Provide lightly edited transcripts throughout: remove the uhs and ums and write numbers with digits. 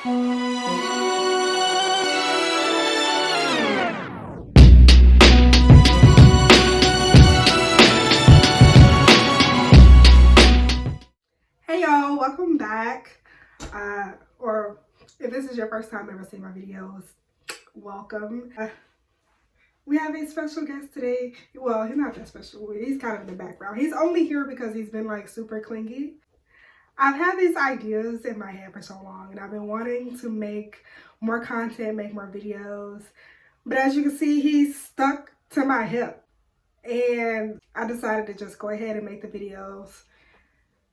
Hey y'all, welcome back. Or if this is your first time ever seeing my videos, welcome. We have a special guest today. Well, he's not that special. He's kind of in the background. He's only here because he's been like super clingy. I've had these ideas in my head for so long and I've been wanting to make more content, make more videos. But as you can see, he's stuck to my hip. And I decided to just go ahead and make the videos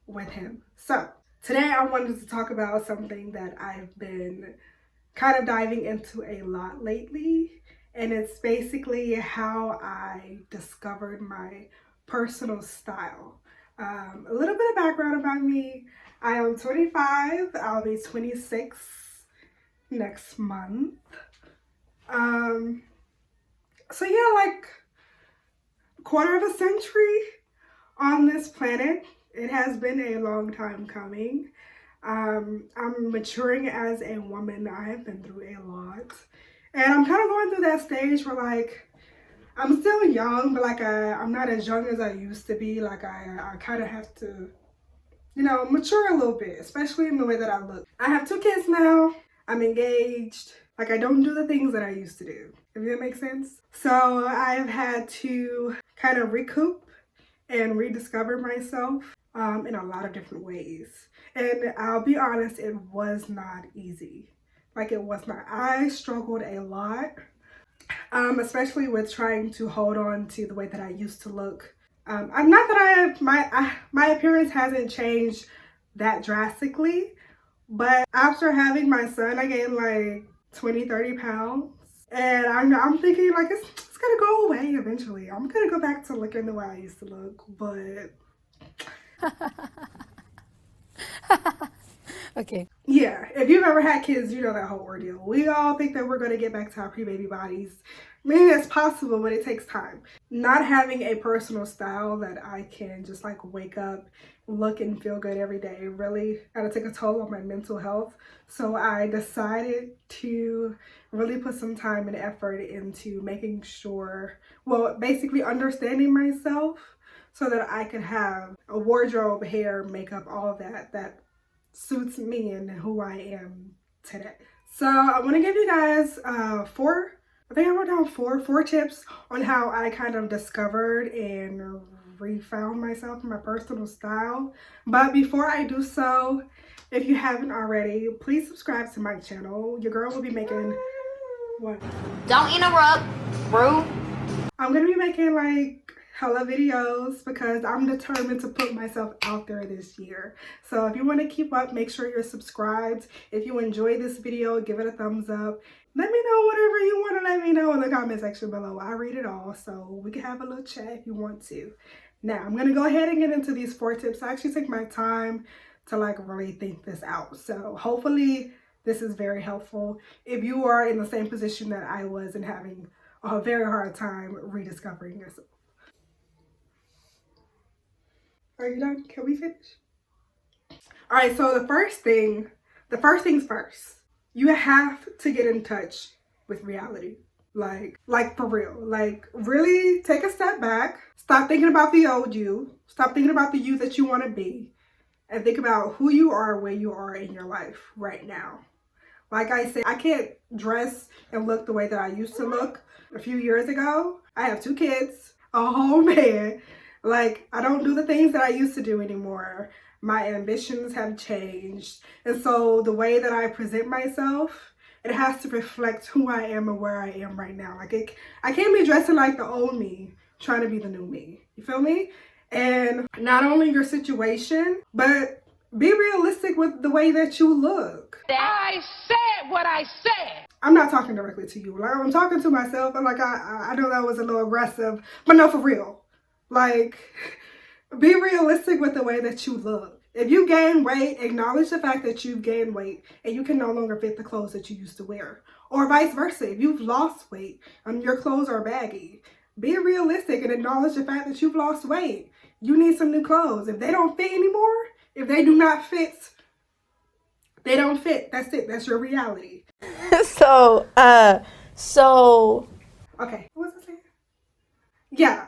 with him. So today I wanted to talk about something that I've been kind of diving into a lot lately, and it's basically how I discovered my personal style. A little bit of background about me. I am 25. I'll be 26 next month. So yeah, like a quarter of a century on this planet. It has been a long time coming. I'm maturing as a woman. I have been through a lot. And I'm kind of going through that stage where like, I'm still young, but like I'm not as young as I used to be. Like I kind of have to, you know, mature a little bit, especially in the way that I look. I have 2 kids now. I'm engaged. Like I don't do the things that I used to do, if that makes sense. So I've had to kind of recoup and rediscover myself in a lot of different ways. And I'll be honest, it was not easy. Like it was not. I struggled a lot, especially with trying to hold on to the way that I used to look. I'm not that my appearance hasn't changed that drastically, but after having my son, I gained like 20-30 pounds. And I'm thinking like it's gonna go away eventually. I'm gonna go back to looking the way I used to look, but Okay. yeah, if you've ever had kids, you know that whole ordeal. We all think that we're gonna get back to our pre-baby bodies. Maybe it's possible, but it takes time. Not having a personal style that I can just like wake up, look and feel good every day really kind of took a toll on my mental health. So I decided to really put some time and effort into making sure, well, basically understanding myself so that I could have a wardrobe, hair, makeup, all of that suits me and who I am today. So I want to give you guys I think I wrote down four tips on how I kind of discovered and refound myself in my personal style. But before I do so, if you haven't already, please subscribe to my channel. Your girl will be making what? Don't interrupt, rude. I'm gonna be making like hella videos because I'm determined to put myself out there this year. So if you want to keep up, make sure you're subscribed. If you enjoy this video, give it a thumbs up. Let me know whatever you want to let me know in the comment section below. I read it all, so we can have a little chat if you want to. Now I'm gonna go ahead and get into these 4 tips. I actually take my time to like really think this out. So hopefully this is very helpful if you are in the same position that I was and having a very hard time rediscovering yourself. Are you done? Can we finish? All right, so the first things first. You have to get in touch with reality. Like for real. Like really take a step back. Stop thinking about the old you. Stop thinking about the you that you want to be. And think about who you are, where you are in your life right now. Like I said, I can't dress and look the way that I used to look a few years ago. I have 2 kids, a whole man. Like, I don't do the things that I used to do anymore. My ambitions have changed. And so the way that I present myself, it has to reflect who I am and where I am right now. Like, I can't be dressing like the old me, trying to be the new me. You feel me? And not only your situation, but be realistic with the way that you look. I said what I said. I'm not talking directly to you. Like, I'm talking to myself. And like, I know that was a little aggressive, but no, for real. Like, be realistic with the way that you look. If you gain weight, acknowledge the fact that you've gained weight and you can no longer fit the clothes that you used to wear. Or vice versa. If you've lost weight and your clothes are baggy, be realistic and acknowledge the fact that you've lost weight. You need some new clothes. If they don't fit anymore, if they do not fit They don't fit. That's it. That's your reality. So Okay, what was I saying? Yeah,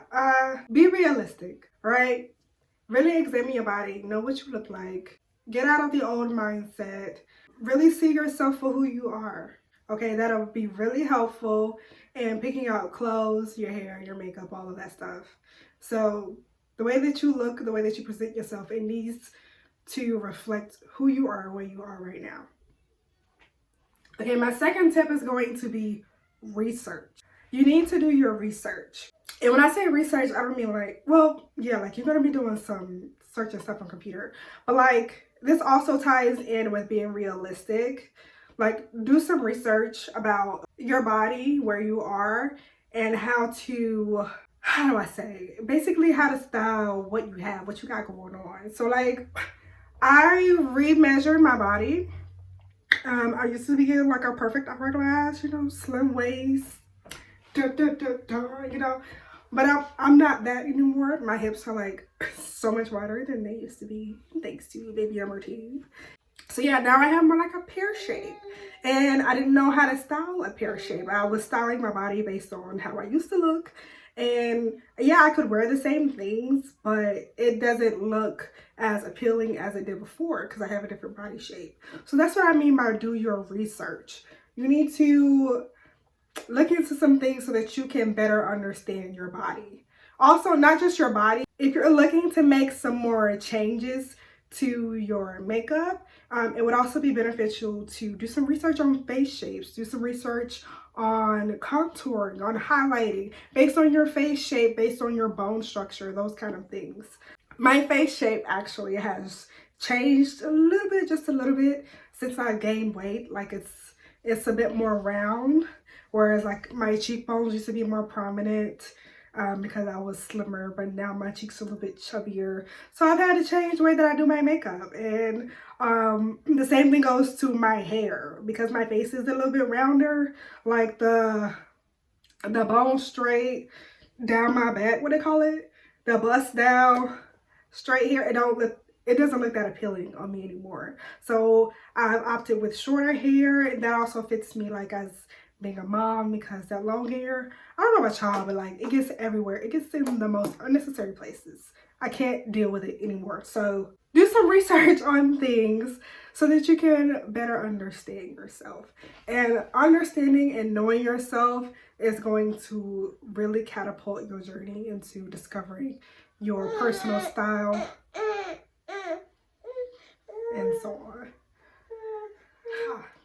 be realistic, right? Really examine your body, know what you look like, get out of the old mindset, really see yourself for who you are. Okay, that'll be really helpful in picking out clothes, your hair, your makeup, all of that stuff. So the way that you look, the way that you present yourself, it needs to reflect who you are, where you are right now. Okay, my second tip is going to be research. You need to do your research. And when I say research, I don't mean like, well, yeah, like you're going to be doing some searching stuff on computer. But like this also ties in with being realistic. Like do some research about your body, where you are, and how do I say? Basically how to style what you have, what you got going on. So like I remeasured my body. I used to be in like a perfect hourglass, slim waist, you know, but I'm not that anymore. My hips are like so much wider than they used to be, thanks to baby MRT. So yeah, now I have more like a pear shape, and I didn't know how to style a pear shape. I was styling my body based on how I used to look, and yeah, I could wear the same things, but it doesn't look as appealing as it did before because I have a different body shape. So that's what I mean by do your research. You need to look into some things so that you can better understand your body. Also, not just your body. If you're looking to make some more changes to your makeup, it would also be beneficial to do some research on face shapes, do some research on contouring, on highlighting, based on your face shape, based on your bone structure, those kind of things. My face shape actually has changed a little bit, just a little bit, since I gained weight. Like it's a bit more round, whereas like my cheekbones used to be more prominent because I was slimmer, but now my cheeks are a little bit chubbier. So I've had to change the way that I do my makeup. And the same thing goes to my hair, because my face is a little bit rounder, like the bone straight down my back, what do they call it? The bust down straight hair. It doesn't look that appealing on me anymore. So I've opted with shorter hair, and that also fits me like as being a mom, because that long hair, I don't know about y'all, but like it gets everywhere. It gets in the most unnecessary places. I can't deal with it anymore. So do some research on things so that you can better understand yourself. And understanding and knowing yourself is going to really catapult your journey into discovering your personal style and so on.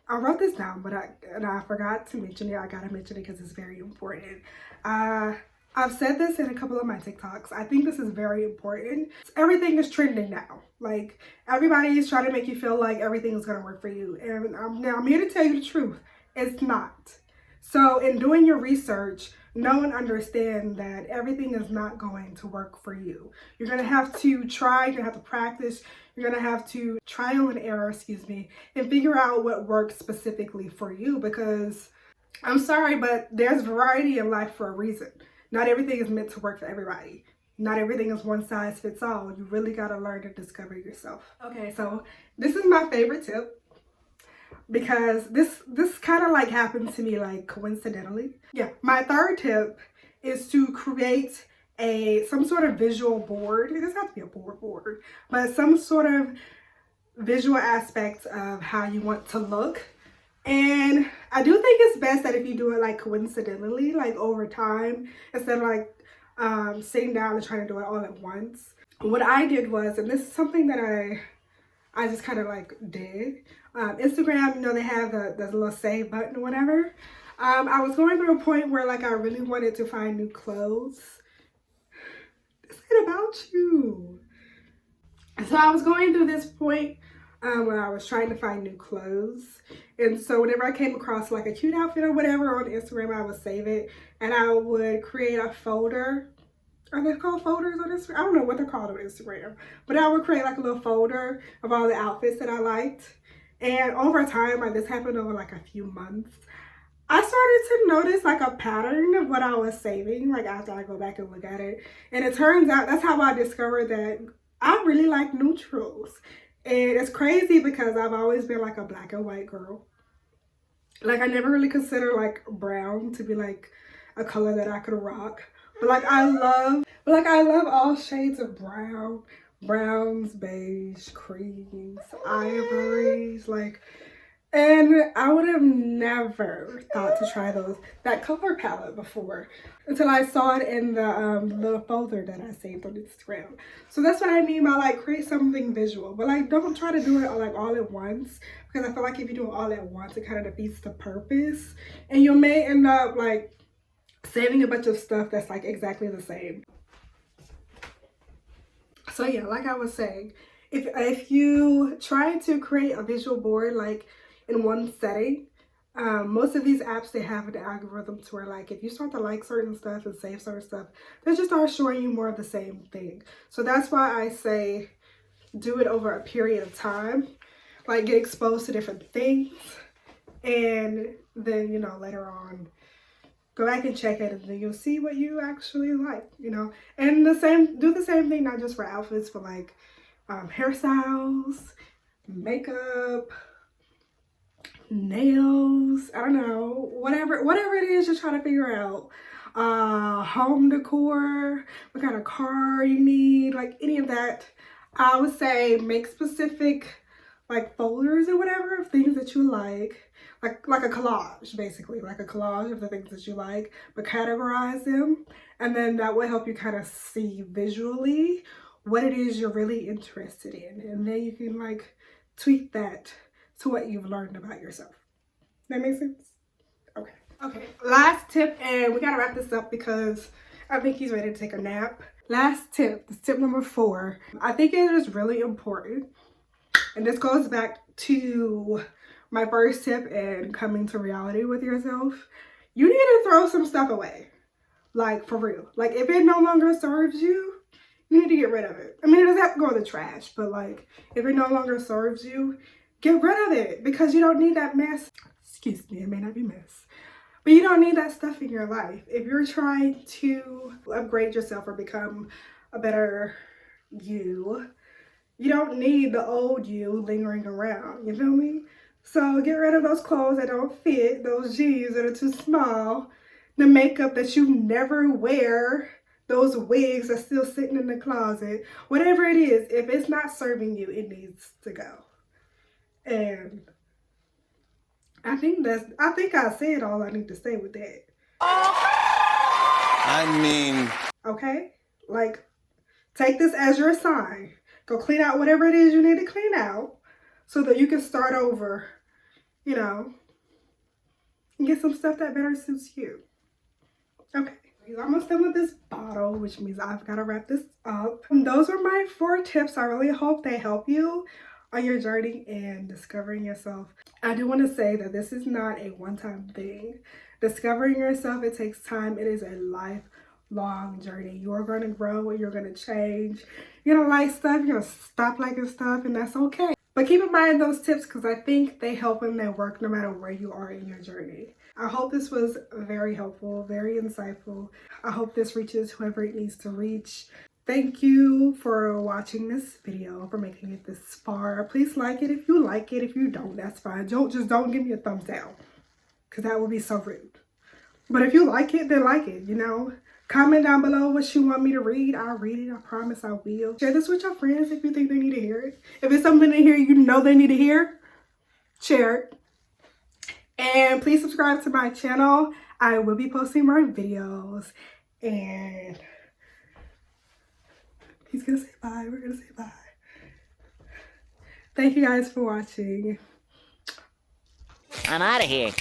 I wrote this down, but I forgot to mention it. I gotta mention it because it's very important. I've said this in a couple of my TikToks. I think this is very important. Everything is trending now. Like everybody is trying to make you feel like everything is gonna work for you, and I'm here to tell you the truth. It's not. So in doing your research, know and understand that everything is not going to work for you. You're going to have to try, you're going to have to practice, you're going to have to trial and error, and figure out what works specifically for you, because I'm sorry, but there's variety in life for a reason. Not everything is meant to work for everybody. Not everything is one size fits all. You really got to learn to discover yourself. Okay, so this is my favorite tip, because this kind of like happened to me like coincidentally. Yeah, my third tip is to create some sort of visual board. It doesn't have to be a board, but some sort of visual aspect of how you want to look. And I do think it's best that if you do it like coincidentally, like over time, instead of like sitting down and trying to do it all at once. What I did was, and this is something that I just kind of like did. Instagram, they have the little save button or whatever. I was going through a point where like I really wanted to find new clothes. This ain't about you. So I was going through this point when I was trying to find new clothes. And so whenever I came across like a cute outfit or whatever on Instagram, I would save it and I would create a folder. Are they called folders on Instagram? I don't know what they're called on Instagram, but I would create like a little folder of all the outfits that I liked. And over time, like this happened over like a few months, I started to notice like a pattern of what I was saving, like after I go back and look at it. And it turns out that's how I discovered that I really like neutrals. And it's crazy because I've always been like a black and white girl. Like I never really consider like brown to be like a color that I could rock. But like I love all shades of brown. Browns, beige, creams, ivories, like, and I would have never thought to try that color palette before until I saw it in the little folder that I saved on Instagram. So that's what I mean by like create something visual, but like don't try to do it like all at once, because I feel like if you do it all at once, it kind of defeats the purpose, and you may end up like saving a bunch of stuff that's like exactly the same. So yeah, like I was saying, if you try to create a visual board like in one setting, most of these apps, they have an algorithm to where like if you start to like certain stuff and save certain stuff, they just start showing you more of the same thing. So that's why I say do it over a period of time, like get exposed to different things, and then, you know, later on go back and check it, and then you'll see what you actually like, you know. And do the same thing, not just for outfits, but like hairstyles, makeup, nails, I don't know, whatever it is you're trying to figure out. Home decor, what kind of car you need, like any of that. I would say make specific like folders or whatever of things that you like a collage, basically, like a collage of the things that you like, but categorize them, and then that will help you kind of see visually what it is you're really interested in, and then you can like tweak that to what you've learned about yourself. That makes sense? Okay, last tip, and we gotta wrap this up because I think he's ready to take a nap. Last tip, this tip number 4. I think it is really important, and this goes back to my first tip and coming to reality with yourself. You need to throw some stuff away, like for real. Like if it no longer serves you, you need to get rid of it. I mean, it doesn't have to go in the trash, but like if it no longer serves you, get rid of it, because you don't need that mess. Excuse me, it may not be mess, but you don't need that stuff in your life. If you're trying to upgrade yourself or become a better you, you don't need the old you lingering around, you feel me? So get rid of those clothes that don't fit, those jeans that are too small, the makeup that you never wear, those wigs that's still sitting in the closet, whatever it is. If it's not serving you, it needs to go. And I think I said all I need to say with that. I mean, okay, like take this as your sign. Go clean out whatever it is you need to clean out so that you can start over, you know, and get some stuff that better suits you. Okay, we're almost done with this bottle, which means I've got to wrap this up. And those are my 4 tips. I really hope they help you on your journey in discovering yourself. I do want to say that this is not a one-time thing. Discovering yourself, it takes time. It is a lifelong journey. You're going to grow and you're going to change. You're going to like stuff, you're going to stop liking stuff, and that's okay. But keep in mind those tips, because I think they help and they work no matter where you are in your journey. I hope this was very helpful, very insightful. I hope this reaches whoever it needs to reach. Thank you for watching this video, for making it this far. Please like it if you like it. If you don't, that's fine. Don't give me a thumbs down, because that would be so rude. But if you like it, then like it, you know. Comment down below what you want me to read. I'll read it. I promise I will. Share this with your friends if you think they need to hear it. If it's something in here you know they need to hear, share it. And please subscribe to my channel. I will be posting more videos. And he's gonna say bye. We're gonna say bye. Thank you guys for watching. I'm out of here.